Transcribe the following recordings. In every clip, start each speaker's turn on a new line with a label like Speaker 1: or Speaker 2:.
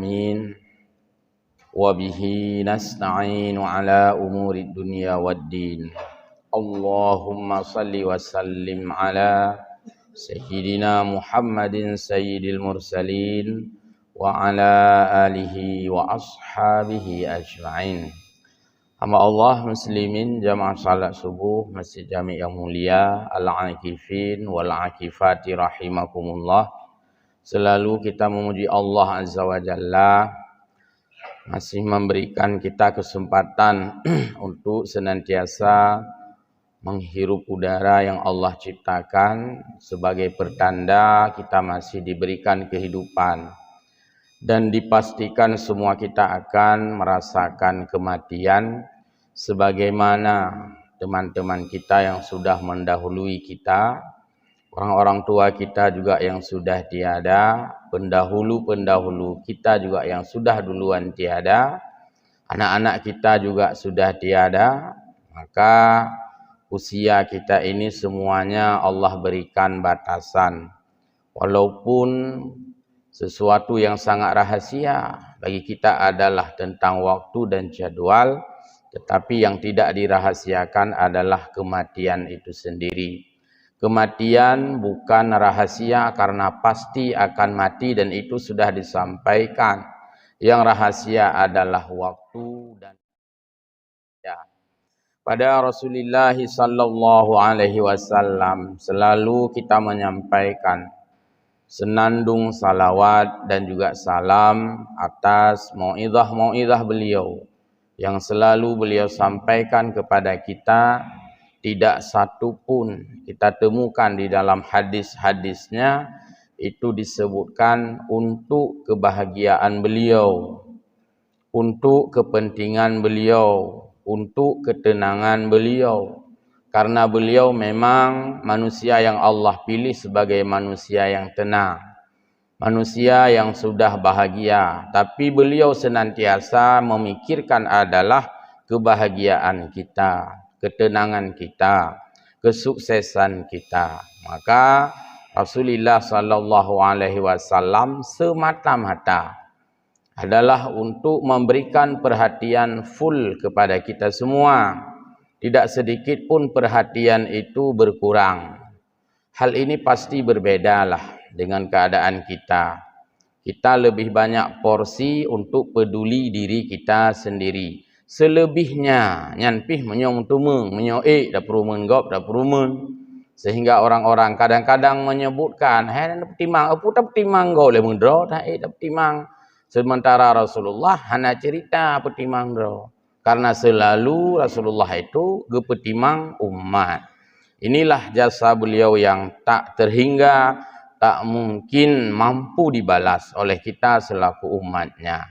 Speaker 1: Amin. Wa bihi nasta'inu ala umuri dunya waddin. Allahumma salli wa sallim ala Sayyidina Muhammadin sayyidil mursalin wa ala alihi wa ashabihi ajma'in. Hamba Allah muslimin jamaah salat subuh Masjid Jami' yang mulia, al-akifin wal-akifati rahimakumullah. Selalu kita memuji Allah Azza wa Jalla, masih memberikan kita kesempatan untuk senantiasa menghirup udara yang Allah ciptakan sebagai pertanda kita masih diberikan kehidupan. Dan dipastikan semua kita akan merasakan kematian sebagaimana teman-teman kita yang sudah mendahului kita, orang-orang tua kita juga yang sudah tiada, pendahulu-pendahulu kita juga yang sudah duluan tiada, anak-anak kita juga sudah tiada. Maka usia kita ini semuanya Allah berikan batasan. Walaupun sesuatu yang sangat rahasia bagi kita adalah tentang waktu dan jadwal, tetapi yang tidak dirahasiakan adalah kematian itu sendiri. Kematian bukan rahasia karena pasti akan mati dan itu sudah disampaikan. Yang rahasia adalah waktu dan ya. Pada Rasulullah sallallahu alaihi wasallam selalu kita menyampaikan senandung salawat dan juga salam atas mau'izah beliau yang selalu beliau sampaikan kepada kita. Tidak satu pun kita temukan di dalam hadis-hadisnya itu disebutkan untuk kebahagiaan beliau, untuk kepentingan beliau, untuk ketenangan beliau. Karena beliau memang manusia yang Allah pilih sebagai manusia yang tenang, manusia yang sudah bahagia. Tapi beliau senantiasa memikirkan adalah kebahagiaan kita, ketenangan kita, kesuksesan kita. Maka Rasulullah sallallahu alaihi wasallam semata-mata adalah untuk memberikan perhatian full kepada kita semua. Tidak sedikit pun perhatian itu berkurang. Hal ini pasti berbedalah dengan keadaan kita. Kita lebih banyak porsi untuk peduli diri kita sendiri. Selebihnya nyanpih menyong tumeng, menyoek dah perumen gop dah perumen. Sehingga orang-orang kadang-kadang menyebutkan, "Hai petimang, apa tak petimang gau le mendro, tak petimang." Sementara Rasulullah hanya cerita petimang dro. Karena selalu Rasulullah itu gepetimang umat. Inilah jasa beliau yang tak terhingga, tak mungkin mampu dibalas oleh kita selaku umatnya.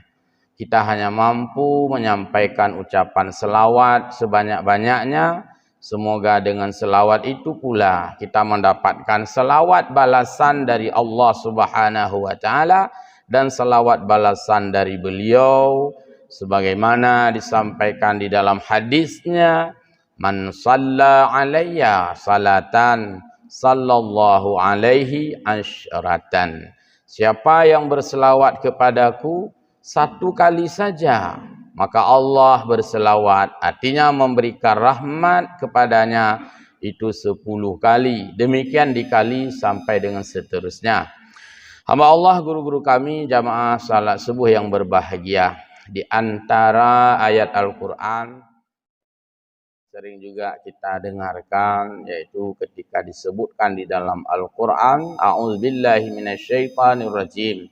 Speaker 1: Kita hanya mampu menyampaikan ucapan selawat sebanyak-banyaknya. Semoga dengan selawat itu pula kita mendapatkan selawat balasan dari Allah Subhanahu wa Ta'ala dan selawat balasan dari beliau. Sebagaimana disampaikan di dalam hadisnya, man shalla alayya salatan sallallahu alaihi asyratan. Siapa yang berselawat kepadaku satu kali saja, maka Allah berselawat, artinya memberikan rahmat kepadanya itu 10 kali. Demikian dikali sampai dengan seterusnya. Hamba Allah, guru-guru kami, jamaah salat subuh yang berbahagia. Di antara ayat Al-Quran sering juga kita dengarkan, yaitu ketika disebutkan di dalam Al-Quran, a'udzubillahi minasyaitonirrajim,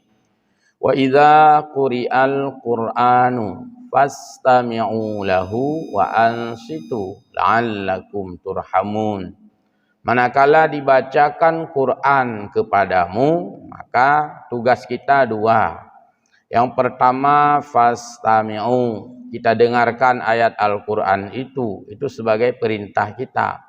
Speaker 1: wa idza quri'al qur'anu fastami'u lahu wa ansitu la'allakum turhamun. Manakala dibacakan Quran kepadamu, maka tugas kita dua. Yang pertama, fastami'u, kita dengarkan ayat Al-Quran itu sebagai perintah kita.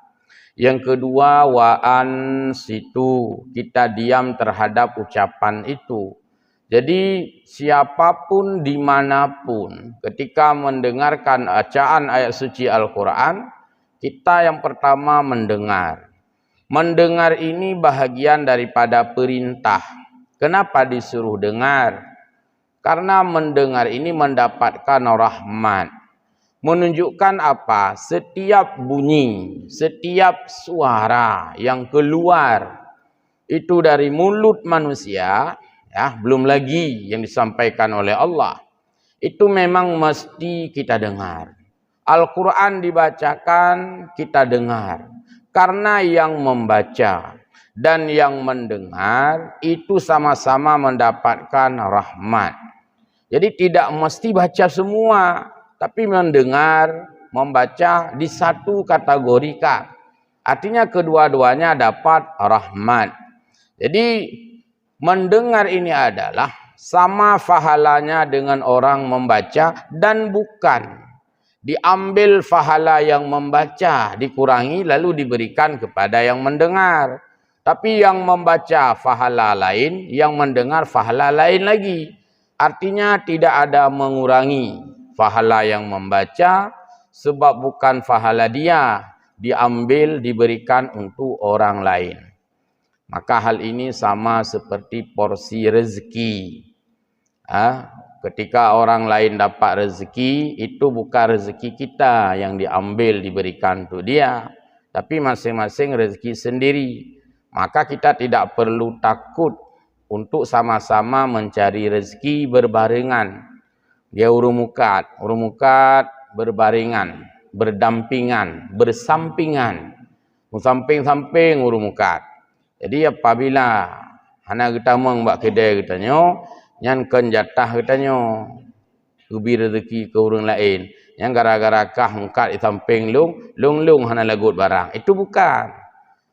Speaker 1: Yang kedua, wa ansitu, kita diam terhadap ucapan itu. Jadi siapapun dimanapun ketika mendengarkan bacaan ayat suci Al-Quran, kita yang pertama mendengar. Mendengar ini bahagian daripada perintah. Kenapa disuruh dengar? Karena mendengar ini mendapatkan rahmat. Menunjukkan apa? Setiap bunyi, setiap suara yang keluar itu dari mulut manusia, ya, belum lagi yang disampaikan oleh Allah, itu memang mesti kita dengar. Al-Quran dibacakan, kita dengar. Karena yang membaca dan yang mendengar itu sama-sama mendapatkan rahmat. Jadi tidak mesti baca semua, tapi mendengar, membaca di satu kategorikan. Artinya kedua-duanya dapat rahmat. Jadi mendengar ini adalah sama pahalanya dengan orang membaca, dan bukan diambil pahala yang membaca, dikurangi lalu diberikan kepada yang mendengar. Tapi yang membaca pahala lain, yang mendengar pahala lain lagi. Artinya tidak ada mengurangi pahala yang membaca, sebab bukan pahala dia, diambil diberikan untuk orang lain. Maka hal ini sama seperti porsi rezeki. Ketika orang lain dapat rezeki, itu bukan rezeki kita yang diambil diberikan untuk dia, tapi masing-masing rezeki sendiri. Maka kita tidak perlu takut untuk sama-sama mencari rezeki berbarengan. Dia urumukat berbarengan, berdampingan, bersampingan, samping-samping urumukat. Jadi apabila anak kita mengbak kedai katanya, yang kan jatah katanya ubi rezeki ke orang lain, yang gara-gara kah mengkat di samping lung hana lagut barang, itu bukan.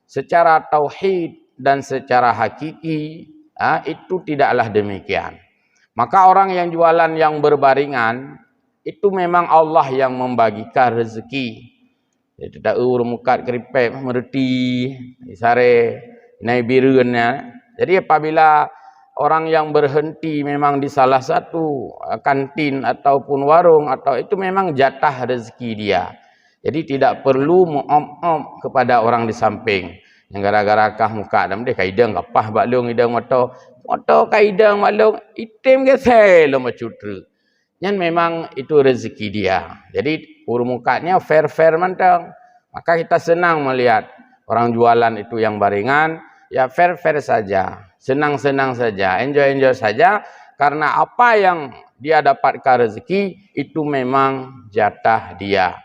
Speaker 1: Secara tauhid dan secara hakiki, itu tidaklah demikian. Maka orang yang jualan yang berbaringan, itu memang Allah yang membagikan rezeki. Jadi tak urumukat keripik mereti sare naik birunnya. Jadi apabila orang yang berhenti memang di salah satu kantin ataupun warung, atau itu memang jatah rezeki dia. Jadi tidak perlu mu'am kepada orang di samping. Yang gara-gara kah muka dan dia kaidang kapah baklung idang moto kaidang baklung item ke selo macutra. Yang memang itu rezeki dia. Jadi urumukatnya fair mantang. Maka kita senang melihat orang jualan itu yang baringan, ya fair saja. Senang-senang saja, enjoy saja, karena apa yang dia dapatkan rezeki itu memang jatah dia.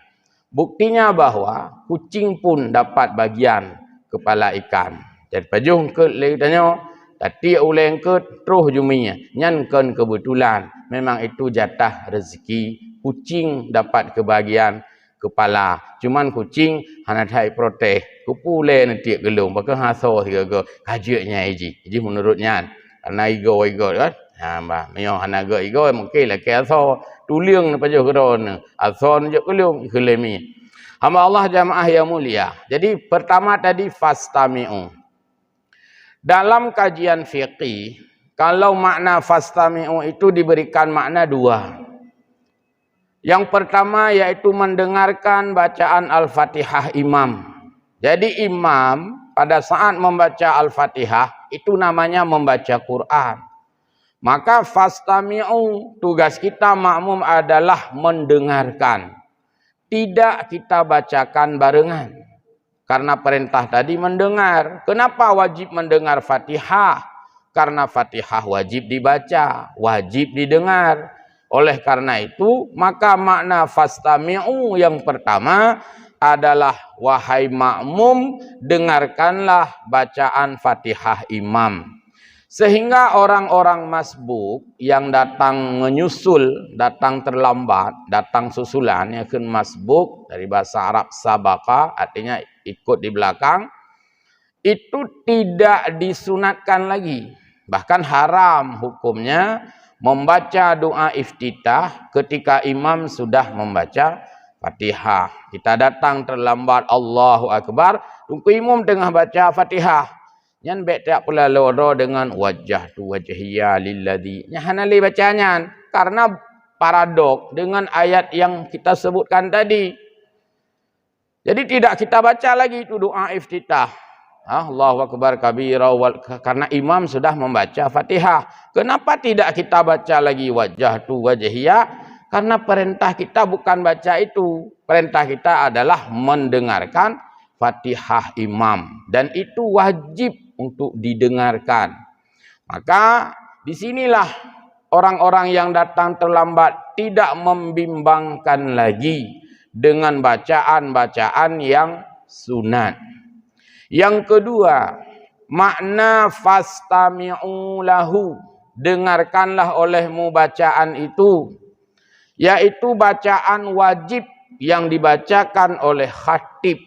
Speaker 1: Buktinya bahwa kucing pun dapat bagian kepala ikan. Jadi pajung ke tanya, tadi uleng ke terus juminya, nyankan kebetulan memang itu jatah rezeki. Kucing dapat kebagian kepala. Cuman kucing hana thai protes. Kupule nanti gelung pakai haso tiga go hajuknya iji menurutnya karena igo kan. Mbak meo hana go igo mungkin lah ke haso tuliang pa jo keron. Haso njuk gelung kelemi. Hamba Allah jamaah yang mulia. Jadi pertama tadi fastami'u. Dalam kajian fiqih, kalau makna fastami'u itu diberikan makna dua. Yang pertama yaitu mendengarkan bacaan Al-Fatihah imam. Jadi imam pada saat membaca Al-Fatihah itu namanya membaca Quran. Maka fastami'u, tugas kita makmum adalah mendengarkan. Tidak kita bacakan barengan. Karena perintah tadi mendengar. Kenapa wajib mendengar Fatihah? Karena Fatihah wajib dibaca, wajib didengar. Oleh karena itu, maka makna fastami'u yang pertama adalah wahai makmum, dengarkanlah bacaan Fatihah imam. Sehingga orang-orang masbuk yang datang menyusul, datang terlambat, datang susulan, yang kan masbuk dari bahasa Arab sabaka, artinya ikut di belakang, itu tidak disunatkan lagi. Bahkan haram hukumnya membaca doa iftitah ketika imam sudah membaca Fatihah. Kita datang terlambat, Allahu Akbar, tunggu imam tengah baca Fatihah. Yang baik tak pula loro dengan wajah tu wajhiya lilladzi. Yang hanali bacanya karena paradok dengan ayat yang kita sebutkan tadi. Jadi tidak kita baca lagi itu doa iftitah. Allahu Akbar kabira, karena imam sudah membaca Fatihah. Kenapa tidak kita baca lagi wajhatu wajhiya? Karena perintah kita bukan baca itu. Perintah kita adalah mendengarkan Fatihah imam, dan itu wajib untuk didengarkan. Maka disinilah orang-orang yang datang terlambat tidak membimbangkan lagi dengan bacaan-bacaan yang sunat. Yang kedua, makna fastami'u lahu, dengarkanlah olehmu bacaan itu, yaitu bacaan wajib yang dibacakan oleh khatib.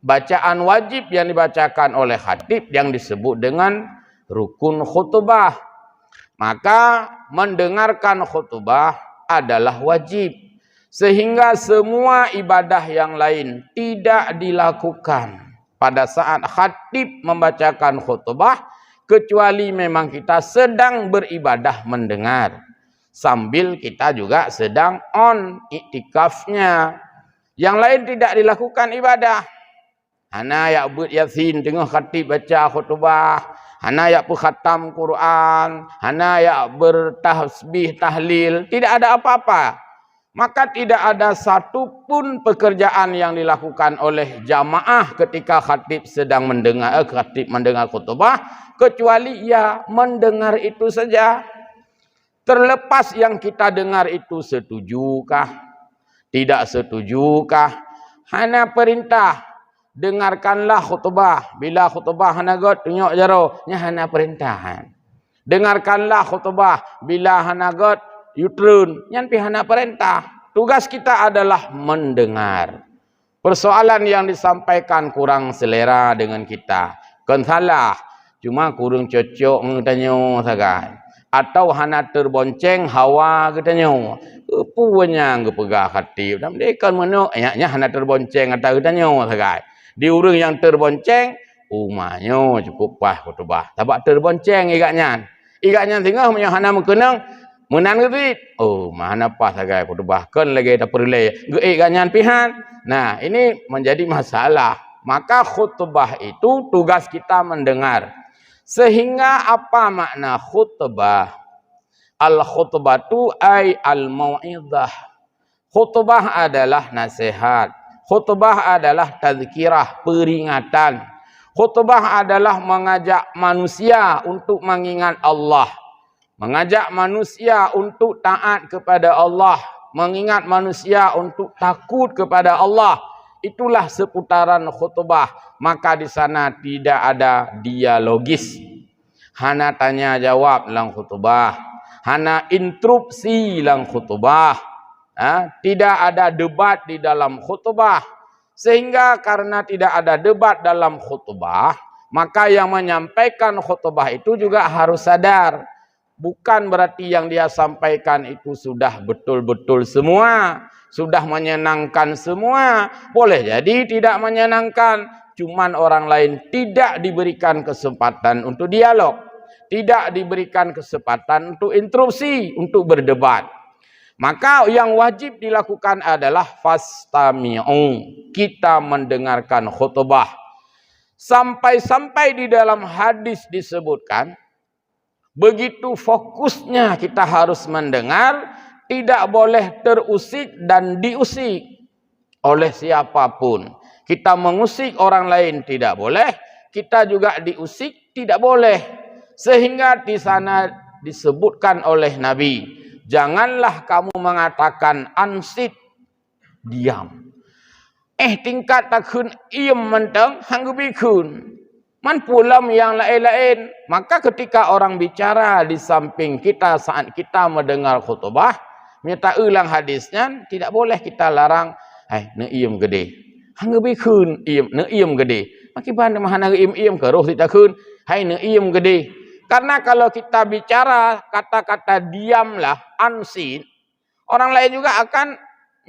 Speaker 1: Bacaan wajib yang dibacakan oleh khatib yang disebut dengan rukun khutbah. Maka mendengarkan khutbah adalah wajib, sehingga semua ibadah yang lain tidak dilakukan pada saat khatib membacakan khutbah, kecuali memang kita sedang beribadah mendengar, sambil kita juga sedang on iktikafnya. Yang lain tidak dilakukan ibadah. Hana yak buat yasin tengah khatib baca khutbah, hana yak khatam Quran, hana yak bertasbih tahlil, tidak ada apa-apa. Maka tidak ada satu pun pekerjaan yang dilakukan oleh jamaah ketika khatib sedang mendengar khutbah, kecuali ia mendengar itu saja. Terlepas yang kita dengar itu setujukah, tidak setujukah, hana perintah dengarkanlah khutbah. Bila khutbah hana got tunjuk jaro nya hana perintahan. Dengarkanlah khutbah bila hana got yutrun nyan pihana perintah. Tugas kita adalah mendengar. Persoalan yang disampaikan kurang selera dengan kita, kan salah, cuma kurang cocok ngetanya sagai, atau hana terbonceng hawa katanya punya ngepegah hati dan mereka menuk nya hana terbonceng atau katanya sagai. Di urang yang terbonceng umahnya cukup pah khutbah, tabak terbonceng igaknya tinggal punya hana mengenang menan gitu. Oh, mana pas sagai khutbah kan lagi tak perlu geik ganyan pihan. Nah, ini menjadi masalah. Maka khutbah itu tugas kita mendengar. Sehingga apa makna khutbah? Al khutbatu ay al mau'izah. Khutbah adalah nasihat. Khutbah adalah tazkirah, peringatan. Khutbah adalah mengajak manusia untuk mengingat Allah. Mengajak manusia untuk taat kepada Allah, mengingat manusia untuk takut kepada Allah. Itulah seputaran khutbah. Maka di sana tidak ada dialogis. Hana tanya jawab dalam khutbah, hana interupsi dalam khutbah. Tidak ada debat di dalam khutbah. Sehingga karena tidak ada debat dalam khutbah, maka yang menyampaikan khutbah itu juga harus sadar. Bukan berarti yang dia sampaikan itu sudah betul-betul semua, sudah menyenangkan semua. Boleh jadi tidak menyenangkan, cuman orang lain tidak diberikan kesempatan untuk dialog, tidak diberikan kesempatan untuk interupsi, untuk berdebat. Maka yang wajib dilakukan adalah fastami'u, kita mendengarkan khutbah. Sampai-sampai di dalam hadis disebutkan, begitu fokusnya kita harus mendengar, tidak boleh terusik dan diusik oleh siapapun. Kita mengusik orang lain tidak boleh, kita juga diusik tidak boleh. Sehingga di sana disebutkan oleh Nabi, janganlah kamu mengatakan ansit, diam. Tingkat takun iem menteng hanggubikun. Man pulam yang lain-lain. Maka ketika orang bicara di samping kita saat kita mendengar khutbah, minta ulang hadisnya, tidak boleh kita larang, ne iem gede. Hanggubikun ne iem gede. Makiban mahana iem ke roh tidak kun, ne iem gede. Karena kalau kita bicara kata-kata diamlah, ansin, orang lain juga akan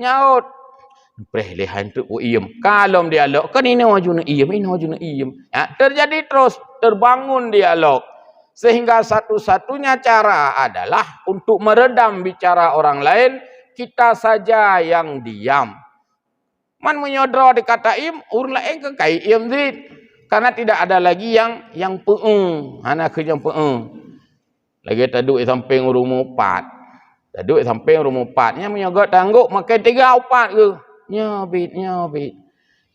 Speaker 1: nyaut. Perlihan tu iem. Kalau dialog, kan ini wajuna iem, ini wajuna iem. Terjadi terus, terbangun dialog. Sehingga satu-satunya cara adalah untuk meredam bicara orang lain, kita saja yang diam. Man menyodro dikata iem, urang lain ke kai iem dit. Karena tidak ada lagi yang peung, hana kerja peung. Lagi taduk di samping rumah 4. Taduk di samping rumah 4. Nya menyogot tangguk makan 3 4 ke. Nyabit.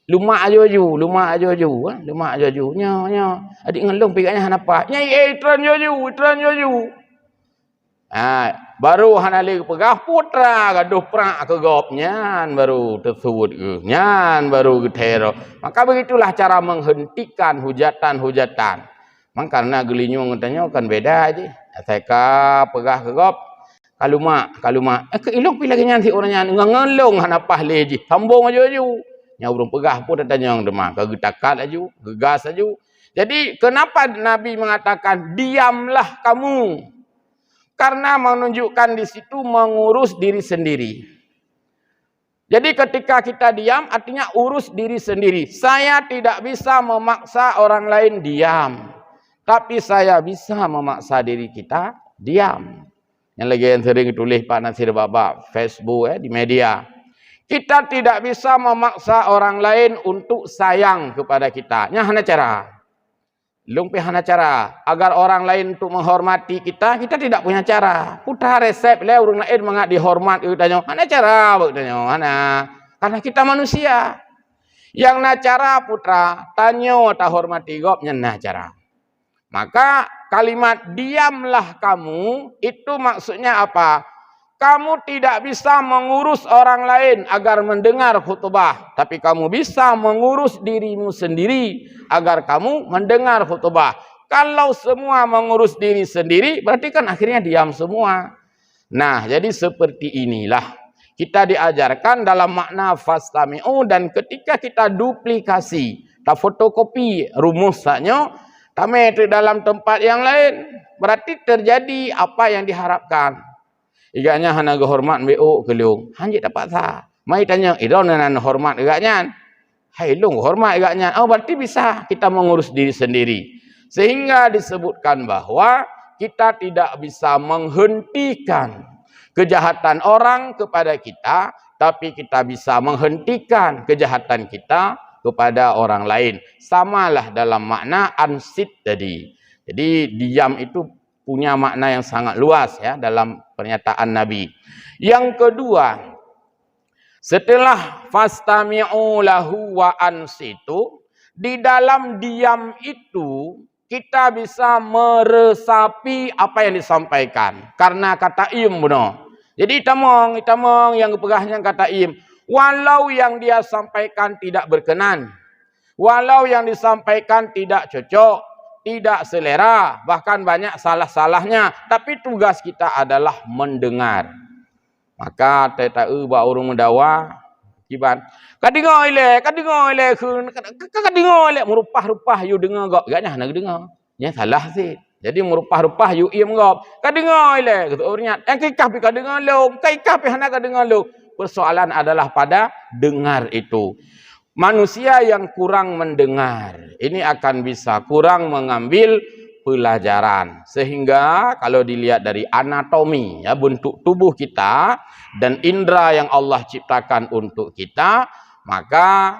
Speaker 1: Lumak aju-aju, lumak aju-aju. Nya. Adik ngelung pigaknya hana apa? Nya tran aju. Baru hana lagi pegah putra gaduh perak ke gop nyan baru tersebut ke. Nyan baru getero. Maka begitulah cara menghentikan hujatan. Mang karena gelinyung tanya kan beda aja. Saya pegah ke gop. Kaluma. Ilok pi lagi nyanti orangnya ngelong hana pahle ji. Sambung aju. Nya urung pegah pun tanya yang demam. Kegetakat aju, gegas aju. Jadi kenapa Nabi mengatakan diamlah kamu? Karena menunjukkan di situ mengurus diri sendiri. Jadi ketika kita diam artinya urus diri sendiri. Saya tidak bisa memaksa orang lain diam. Tapi saya bisa memaksa diri kita diam. Yang lagi yang sering tulis Pak Nasir Baba Facebook di media. Kita tidak bisa memaksa orang lain untuk sayang kepada kita. Nya hana cara. Lumpi hana cara agar orang lain untuk menghormati kita tidak punya cara. Putar resep le urang lain mengat dihormat tanya hana cara tanya hana. Karena kita manusia. Yang na cara putra tanyo ta hormati gop na cara. Maka kalimat diamlah kamu itu maksudnya apa? Kamu tidak bisa mengurus orang lain agar mendengar khutbah. Tapi kamu bisa mengurus dirimu sendiri agar kamu mendengar khutbah. Kalau semua mengurus diri sendiri, berarti kan akhirnya diam semua. Nah, jadi seperti inilah. Kita diajarkan dalam makna fastami'u dan ketika kita duplikasi, kita fotokopi rumusnya, tame itu dalam tempat yang lain, berarti terjadi apa yang diharapkan. Igaknya hana hormat BO keliung. Hanjit dapat sah. Mai tanya, idon nan hormat igaknya. Hai lung hormat igaknya. Oh berarti bisa kita mengurus diri sendiri. Sehingga disebutkan bahwa kita tidak bisa menghentikan kejahatan orang kepada kita, tapi kita bisa menghentikan kejahatan kita kepada orang lain. Samalah dalam makna ansit tadi. Jadi diam itu punya makna yang sangat luas ya dalam pernyataan Nabi. Yang kedua, setelah fastami'u lahu wa ansitu, di dalam diam itu kita bisa meresapi apa yang disampaikan karena kata im benar. Jadi itamong yang pegahnya kata im, walau yang dia sampaikan tidak berkenan, walau yang disampaikan tidak cocok, tidak selera, bahkan banyak salah-salahnya. Tapi tugas kita adalah mendengar. Maka tahu bahawa orang mendawa, kiban. Kadingo ile, merupah-rupah you dengar gak? Gaknya nak dengar. Ya salah sih. Jadi merupah-rupah you im gak? Kadingo ile, kata orangnya. Yang kikah pi kadingo lo, kikah pi hana kadingo lo. Persoalan adalah pada dengar itu. Manusia yang kurang mendengar, ini akan bisa kurang mengambil pelajaran. Sehingga kalau dilihat dari anatomi, ya, bentuk tubuh kita dan indera yang Allah ciptakan untuk kita, maka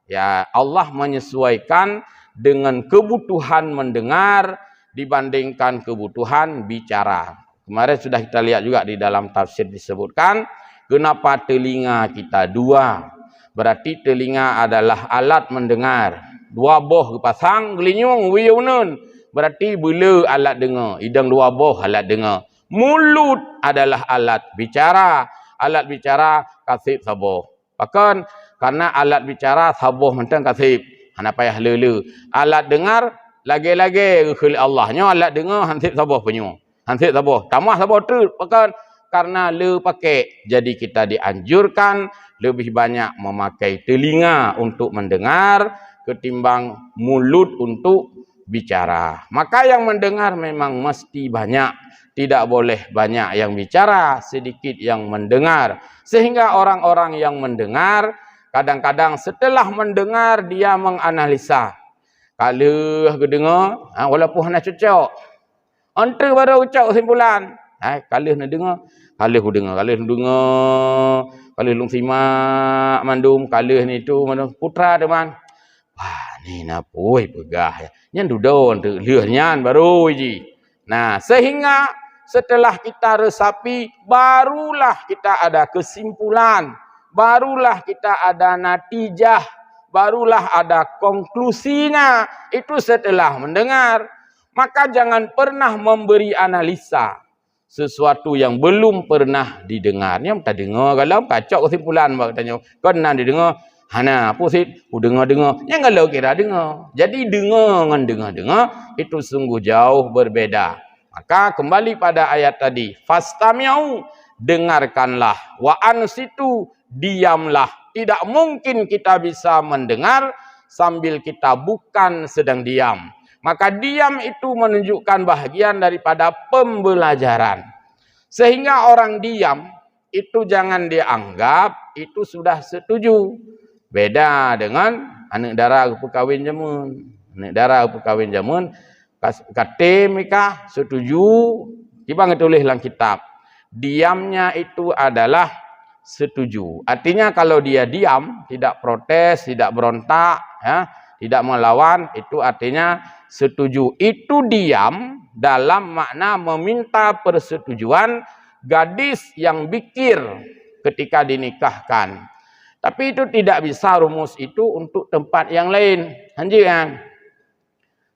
Speaker 1: ya Allah menyesuaikan dengan kebutuhan mendengar dibandingkan kebutuhan bicara. Kemarin sudah kita lihat juga di dalam tafsir disebutkan, kenapa telinga kita dua. Berarti telinga adalah alat mendengar. Dua boh pasang gelinyung wiyunun. Berarti bela alat dengar. Hidung dua boh alat dengar. Mulut adalah alat bicara. Alat bicara kasih saboh. Bahkan karena alat bicara saboh mentang kasih. Hana payah lele. Alat dengar lagi-lagi khil Allahnya alat dengar hansip saboh penyu. Hansip saboh. Tamah saboh tu. Bahkan karena le pakai. Jadi kita dianjurkan lebih banyak memakai telinga untuk mendengar ketimbang mulut untuk bicara. Maka yang mendengar memang mesti banyak. Tidak boleh banyak yang bicara, sedikit yang mendengar. Sehingga orang-orang yang mendengar, kadang-kadang setelah mendengar dia menganalisa. Kalau aku dengar, walaupun nak cocok. Ante baru ucap kesimpulan. Kalau nak dengar, kalau aku dengar, kalau lung simak mandum, kalau ni tu mandum putra teman. Wah, Ni napoi pegah ya. Nyan dudon tu liurnya baru ji. Nah, sehingga setelah kita resapi barulah kita ada kesimpulan, barulah kita ada natijah, barulah ada konklusinya. Itu setelah mendengar. Maka jangan pernah memberi analisa sesuatu yang belum pernah didengarnya. Kita dengar kalau kacau kesimpulan katanya. Kau nak didengar hana apa sih? Dengar. Yang kalau kira dengar. Jadi dengar dengan dengar itu sungguh jauh berbeda. Maka kembali pada ayat tadi, fastami'u, dengarkanlah, wa ansitu, diamlah. Tidak mungkin kita bisa mendengar sambil kita bukan sedang diam. Maka diam itu menunjukkan bahagian daripada pembelajaran. Sehingga orang diam itu jangan dianggap itu sudah setuju. Beda dengan anak dara perkahwin jamun. Anak dara perkahwin jamun kata mereka setuju, tiba tulis dalam kitab. Diamnya itu adalah setuju. Artinya kalau dia diam, tidak protes, tidak berontak, ya, tidak melawan, itu artinya setuju. Itu diam dalam makna meminta persetujuan gadis yang bikir ketika dinikahkan. Tapi itu tidak bisa rumus itu untuk tempat yang lain. Anjir kan?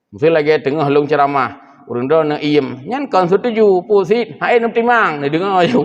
Speaker 1: Mesti lagi tengah long ceramah, urang dah nak iem, nyan kan setuju, pusit, hai nak timang, nak dengar je.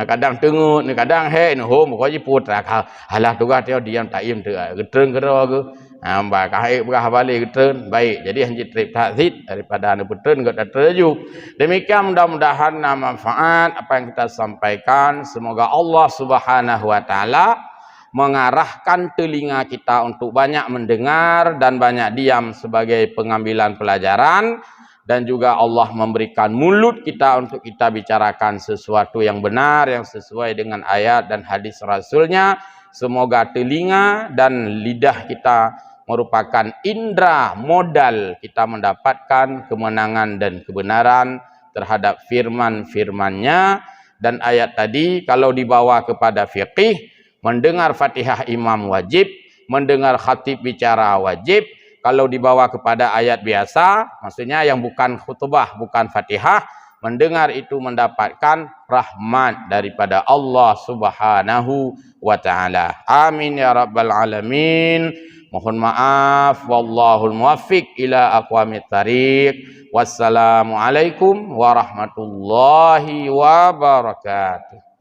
Speaker 1: Kadang tengok, kadang hei, nak hom, kau je put, halah tugas dia diam tak iem tu, getren kera ke, ambak kahai berah balik getren, baik. Jadi hanjit trip takzid daripada anu getren gak terju. Demikian mudah-mudahan manfaat apa yang kita sampaikan, semoga Allah Subhanahu wa taala mengarahkan telinga kita untuk banyak mendengar dan banyak diam sebagai pengambilan pelajaran, dan juga Allah memberikan mulut kita untuk kita bicarakan sesuatu yang benar, yang sesuai dengan ayat dan hadis Rasulnya. Semoga telinga dan lidah kita merupakan indera modal kita mendapatkan kemenangan dan kebenaran terhadap firman-firmannya. Dan ayat tadi kalau dibawa kepada fiqih, mendengar Fatihah imam wajib, mendengar khatib bicara wajib. Kalau dibawa kepada ayat biasa, maksudnya yang bukan khutbah, bukan Fatihah, mendengar itu mendapatkan rahmat daripada Allah Subhanahu wa taala. Amin ya rabbal alamin. Mohon maaf, wallahul muwaffiq ila aqwamit thariq. Wassalamualaikum warahmatullahi wabarakatuh.